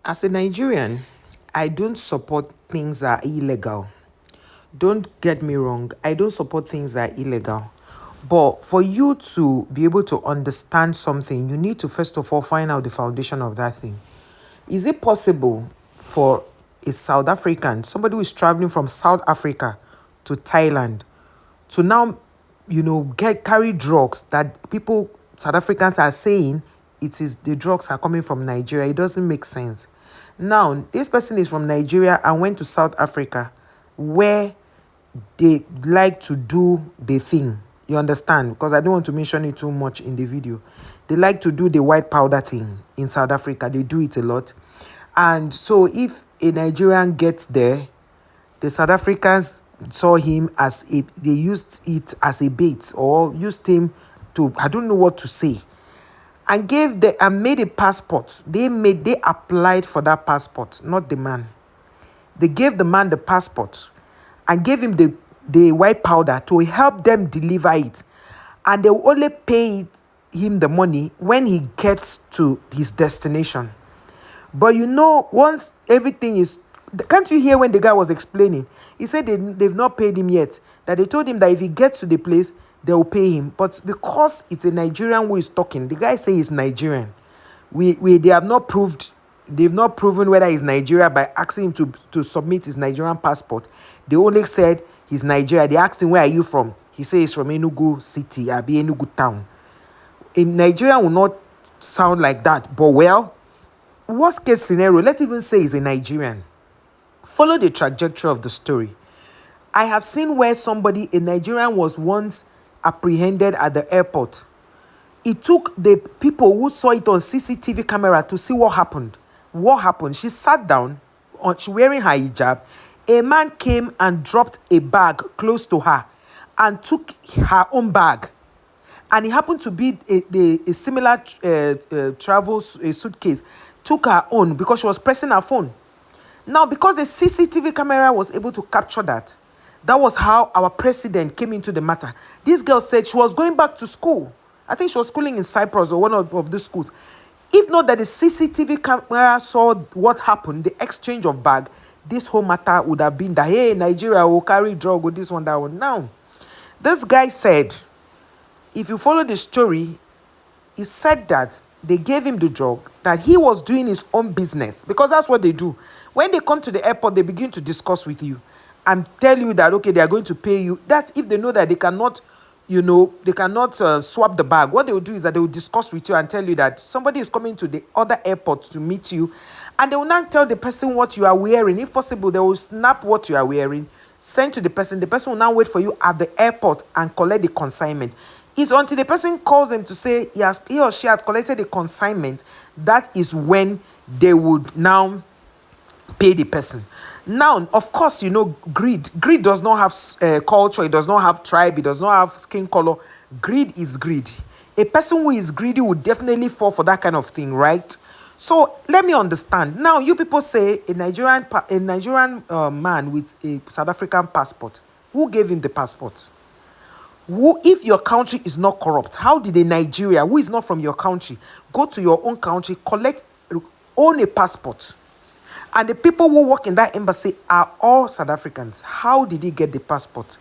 As a Nigerian, I don't support things that are illegal. Don't get me wrong, I don't support things that are illegal. But for you to be able to understand something, you need to first of all find out the foundation of that thing. Is it possible for a South African, somebody who is traveling from South Africa to Thailand, to now, get carry drugs that people, South Africans are saying it is the drugs are coming from Nigeria? It doesn't make sense. Now, this person is from Nigeria and went to South Africa where they like to do the thing. You understand? Because I don't want to mention it too much in the video. They like to do the white powder thing in South Africa. They do it a lot. And so if a Nigerian gets there, the South Africans saw him as they used it as a bait, or used him to, I don't know what to say, and made a passport. They applied for that passport, not the man. They gave the man the passport and gave him the white powder to help them deliver it. And they will only pay him the money when he gets to his destination. But once everything is... Can't you hear when the guy was explaining? He said they've not paid him yet. That they told him that if he gets to the place, they will pay him. But because it's a Nigerian who is talking, the guy say he's Nigerian. They have not proved... They've not proven whether he's Nigeria by asking him to submit his Nigerian passport. They only said he's Nigeria. They asked him, where are you from? He says he's from Enugu City, Abi Enugu Town. In Nigeria will not sound like that. But well, worst case scenario, let's even say he's a Nigerian. Follow the trajectory of the story. I have seen where a Nigerian was once apprehended at the airport. It took the people who saw it on CCTV camera to see what happened. She sat down, she wearing her hijab. A man came and dropped a bag close to her and took her own bag. And it happened to be a similar travel suitcase. Took her own because she was pressing her phone. Now, because the CCTV camera was able to capture that, that was how our president came into the matter. This girl said she was going back to school. I think she was schooling in Cyprus or one of the schools. If not that the CCTV camera saw what happened, the exchange of bag, this whole matter would have been that, hey, Nigeria will carry drug with this one, that one. Now, this guy said, if you follow the story, he said that they gave him the drug, that he was doing his own business, because that's what they do. When they come to the airport, they begin to discuss with you and tell you that, okay, they are going to pay you. That if they know that they cannot swap the bag, what they will do is that they will discuss with you and tell you that somebody is coming to the other airport to meet you, and they will not tell the person what you are wearing. If possible, they will snap what you are wearing, send to the person. The person will now wait for you at the airport and collect the consignment. It's until the person calls them to say he or she has collected the consignment, that is when they would now pay the person. Now, of course, greed. Greed does not have culture. It does not have tribe. It does not have skin color. Greed is greed. A person who is greedy would definitely fall for that kind of thing, right? So let me understand. Now, you people say a Nigerian man with a South African passport. Who gave him the passport? If your country is not corrupt, how did a Nigeria who is not from your country go to your own country, own a passport? And the people who work in that embassy are all South Africans. How did he get the passport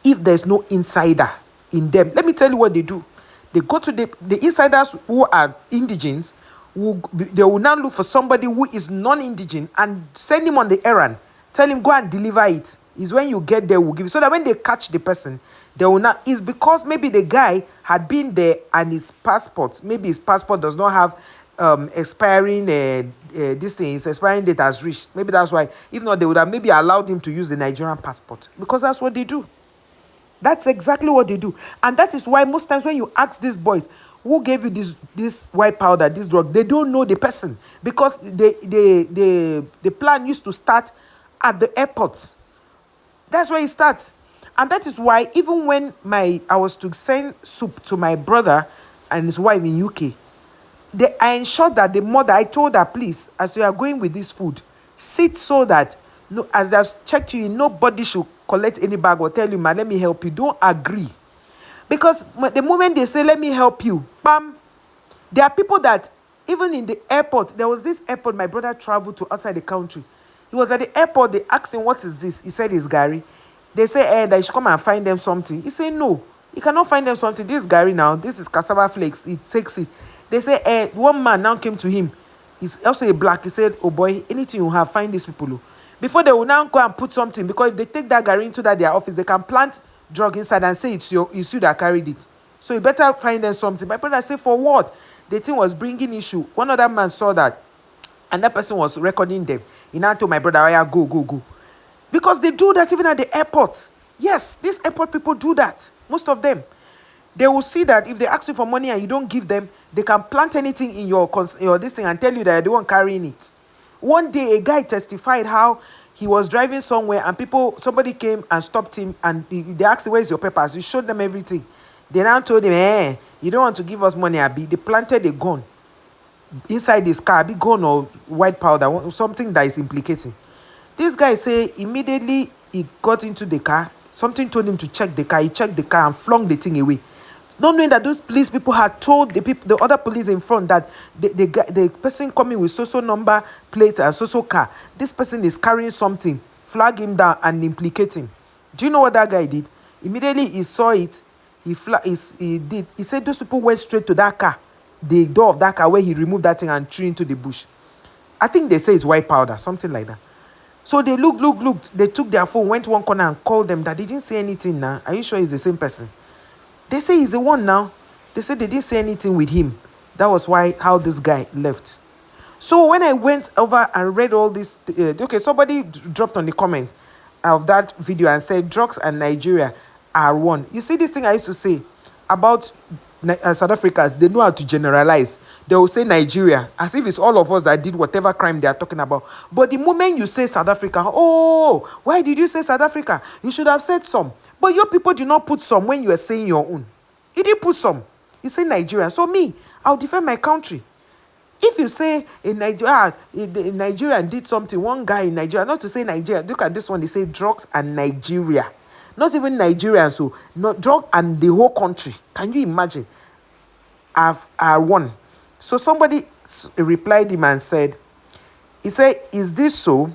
if there's no insider in them? Let me tell you what they do. They go to the insiders who are indigenes. They will now look for somebody who is non-indigene and send him on the errand. Tell him, go and deliver it. Is when you get there, we'll give you. So that when they catch the person, they will not... It's because maybe the guy had been there and his passport does not have expiring this thing is expiring date has reached. Maybe that's why. If not, they would have maybe allowed him to use the Nigerian passport, because that's what they do. That's exactly what they do. And that is why most times when you ask these boys who gave you this white powder, this drug, they don't know the person, because the plan used to start at the airport. That's where it starts. And that is why even when I was to send soup to my brother and his wife in UK, I ensured that the mother, I told her, please, as you are going with this food, sit so that, as I've checked you, nobody should collect any bag or tell you, man, let me help you. Don't agree. Because the moment they say, let me help you, bam, there are people that Even in the airport, there was this airport my brother traveled to outside the country. He was at the airport, they asked him, what is this? He said it's Gary. They say, that he should come and find them something. He said, no, he cannot find them something. This Gary now, this is cassava flakes. He takes it. They say, one man now came to him. He's also a black. He said, oh boy, anything you have, find these people. Oh. Before they will now go and put something, because if they take that Gary into their office, they can plant drug inside and say it's you that carried it. So you better find them something. My brother said, for what? The thing was bringing issue. One other man saw that, and that person was recording them. He now told my brother, oh yeah, go. Because they do that even at the airport. Yes, these airport people do that. Most of them. They will see that if they ask you for money and you don't give them, they can plant anything in your this thing and tell you that they won't carrying it. One day, a guy testified how he was driving somewhere and somebody came and stopped him and they asked him, where's your papers? You showed them everything. They now told him, you don't want to give us money, Abi. They planted a gun inside his car, a big gun or white powder, something that is implicating. This guy say immediately he got into the car, something told him to check the car. He checked the car and flung the thing away. Not knowing that those police people had told the other police in front that the person coming with so number plate and so car, this person is carrying something, flag him down and implicate him. Do you know what that guy did? Immediately he saw it, he said those people went straight to that car, the door of that car where he removed that thing and threw into the bush. I think they say it's white powder, something like that. So they looked. They took their phone, went one corner and called them that they didn't say anything now. Are you sure it's the same person? They say he's the one now. They said they didn't say anything with him. That was how this guy left. So when I went over and read all this, somebody dropped on the comment of that video and said drugs and Nigeria are one. You see this thing I used to say about South Africans, they know how to generalize. They will say Nigeria as if it's all of us that did whatever crime they are talking about. But the moment you say South Africa, oh, why did you say South Africa? You should have said some. But your people did not put some when you were saying your own. You didn't put some. You say Nigeria. So me, I'll defend my country. If you say in Nigeria, Nigerian did something, one guy in Nigeria, not to say Nigeria, look at this one, they say drugs and Nigeria. Not even Nigerian, so not drug and the whole country. Can you imagine? Are one. So somebody replied him and said, he said, is this so?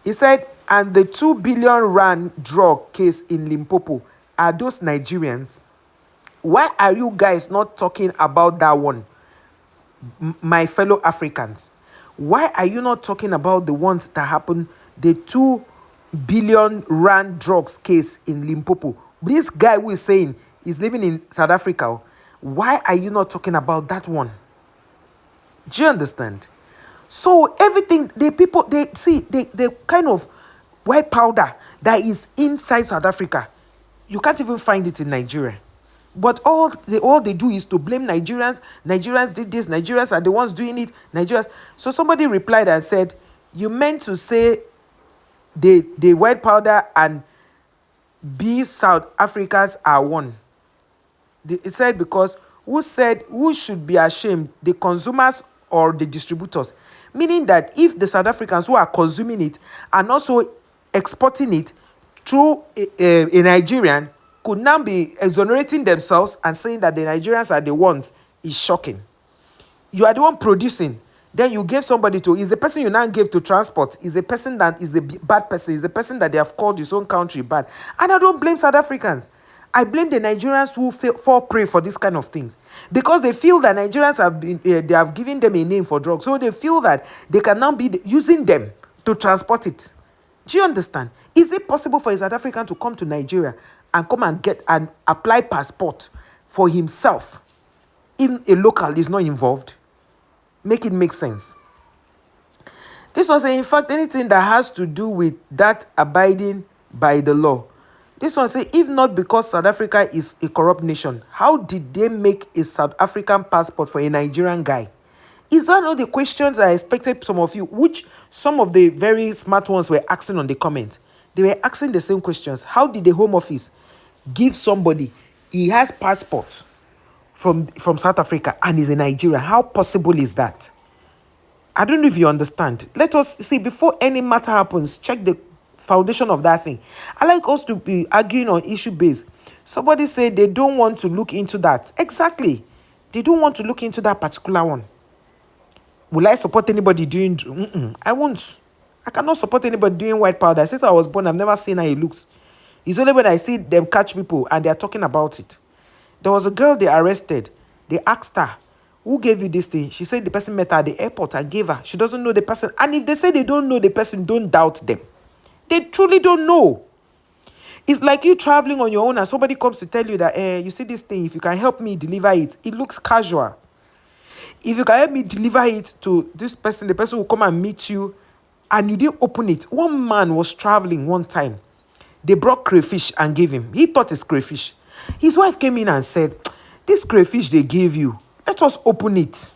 He said, and the 2 billion rand drug case in Limpopo, are those Nigerians? Why are you guys not talking about that one? My fellow Africans, why are you not talking about the ones that happened, the 2 billion rand drugs case in Limpopo? This guy who is saying he's living in South Africa, why are you not talking about that one? Do you understand? So everything, the kind of white powder that is inside South Africa, you can't even find it in Nigeria. But all they do is to blame Nigerians. Nigerians did this. Nigerians are the ones doing it. Nigerians. So somebody replied and said, you meant to say the white powder and South Africans are one. It said because who should be ashamed, the consumers or the distributors? Meaning that if the South Africans who are consuming it and also exporting it through a Nigerian could now be exonerating themselves and saying that the Nigerians are the ones, is shocking. You are the one producing. Then you gave somebody is the person you now gave to transport, is a person that is a bad person, is the person that they have called his own country bad. And I don't blame South Africans. I blame the Nigerians who fall prey for this kind of things. Because they feel that Nigerians they have given them a name for drugs. So they feel that they can now be using them to transport it. Do you understand? Is it possible for a South African to come to Nigeria and come and get and apply passport for himself if a local is not involved? Make it make sense. This one say, in fact, anything that has to do with that abiding by the law. This one say, if not because South Africa is a corrupt nation, how did they make a South African passport for a Nigerian guy? Is that not the questions I expected some of you, which some of the very smart ones were asking on the comments? They were asking the same questions. How did the Home Office give somebody, he has passport from South Africa and is a Nigerian? How possible is that? I don't know if you understand. Let us see, before any matter happens, check the foundation of that thing. I like us to be arguing on issue base. Somebody said they don't want to look into that. Exactly. They don't want to look into that particular one. Will I support anybody doing? I won't. I cannot support anybody doing white powder. Since I was born, I've never seen how it looks. It's only when I see them catch people and they are talking about it. There was a girl they arrested. They asked her, who gave you this thing? She said the person met her at the airport and gave her. She doesn't know the person. And if they say they don't know the person, don't doubt them. They truly don't know. It's like you traveling on your own and somebody comes to tell you that, you see this thing, if you can help me deliver it, it looks casual. If you can help me deliver it to this person, the person will come and meet you and you didn't open it. One man was traveling one time. They brought crayfish and gave him. He thought it's crayfish. His wife came in and said, this crayfish they gave you, let us open it.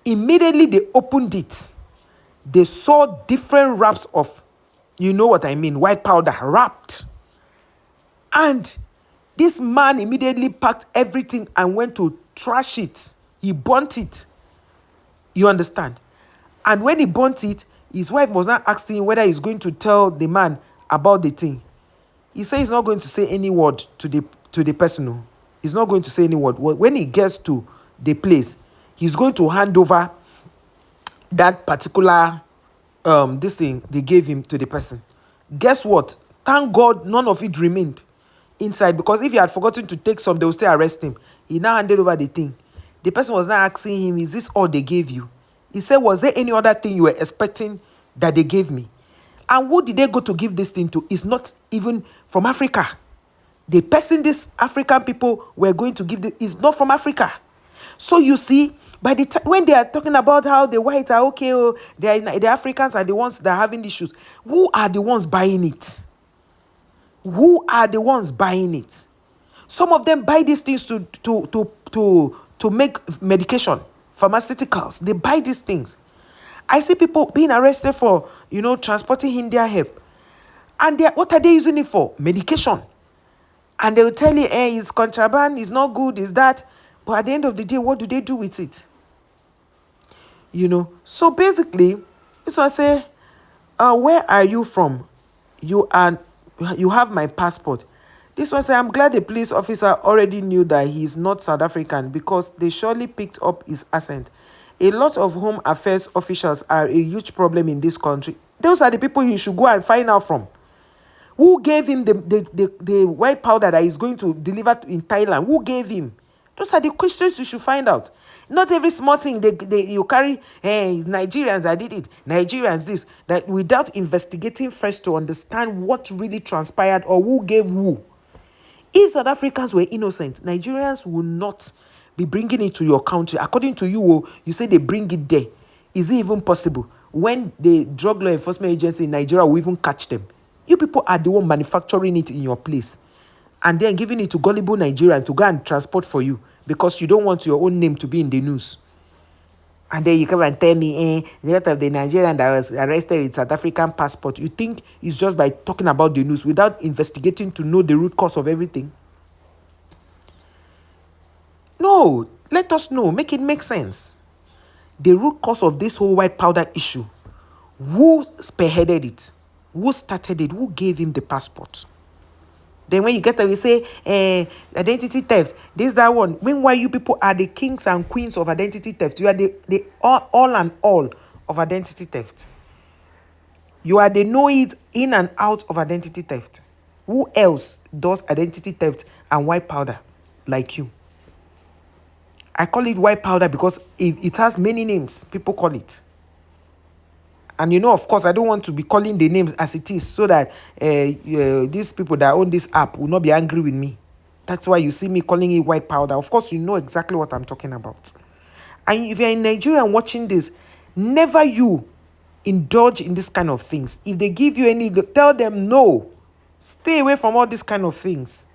Immediately they opened it. They saw different wraps of, you know what I mean, white powder wrapped. And this man immediately packed everything and went to trash it. He burnt it. You understand? And when he burnt it, his wife was not asking him whether he's going to tell the man about the thing. He said he's not going to say any word to the person. No. He's not going to say any word. When he gets to the place, he's going to hand over that particular this thing they gave him to the person. Guess what? Thank God none of it remained inside, because if he had forgotten to take some, they would still arrest him. He now handed over the thing. The person was now asking him, is this all they gave you? He said, was there any other thing you were expecting that they gave me? And who did they go to give this thing to? It's not even from Africa. The person these African people were going to give this is not from Africa. So you see, by the time when they are talking about how the whites are okay, the Africans are the ones that are having issues, who are the ones buying it? Who are the ones buying it? Some of them buy these things to make medication, pharmaceuticals. They buy these things. I see people being arrested for, transporting India hemp. And what are they using it for? Medication. And they will tell you, it's contraband, it's not good, it's that. But at the end of the day, what do they do with it? So basically, this one say, where are you from? You have my passport. This one say, I'm glad the police officer already knew that he is not South African, because they surely picked up his accent. A lot of Home Affairs officials are a huge problem in this country. Those are the people you should go and find out from. Who gave him the white powder that he's going to deliver in Thailand? Who gave him? Those are the questions you should find out. Not every small thing you carry, Nigerians, I did it, Nigerians this, that without investigating first to understand what really transpired or who gave who. If South Africans were innocent, Nigerians would not be bringing it to your country. According to you, you say they bring it there. Is it even possible? When the drug law enforcement agency in Nigeria will even catch them? You people are the one manufacturing it in your place and then giving it to gullible Nigerians to go and transport for you because you don't want your own name to be in the news. And then you come and tell me, the lot of the Nigerian that was arrested with South African passport. You think it's just by talking about the news without investigating to know the root cause of everything? No, let us know. Make it make sense. The root cause of this whole white powder issue. Who spearheaded it? Who started it? Who gave him the passport? Then when you get there, we say, identity theft. This, that one. Meanwhile, you people are the kings and queens of identity theft. You are the all and all of identity theft. You are the know it in and out of identity theft. Who else does identity theft and white powder like you? I call it white powder because it has many names. People call it. And of course, I don't want to be calling the names as it is so that these people that own this app will not be angry with me. That's why you see me calling it white powder. Of course, you know exactly what I'm talking about. And if you're in Nigeria and watching this, never you indulge in this kind of things. If they give you any, tell them no. Stay away from all these kind of things.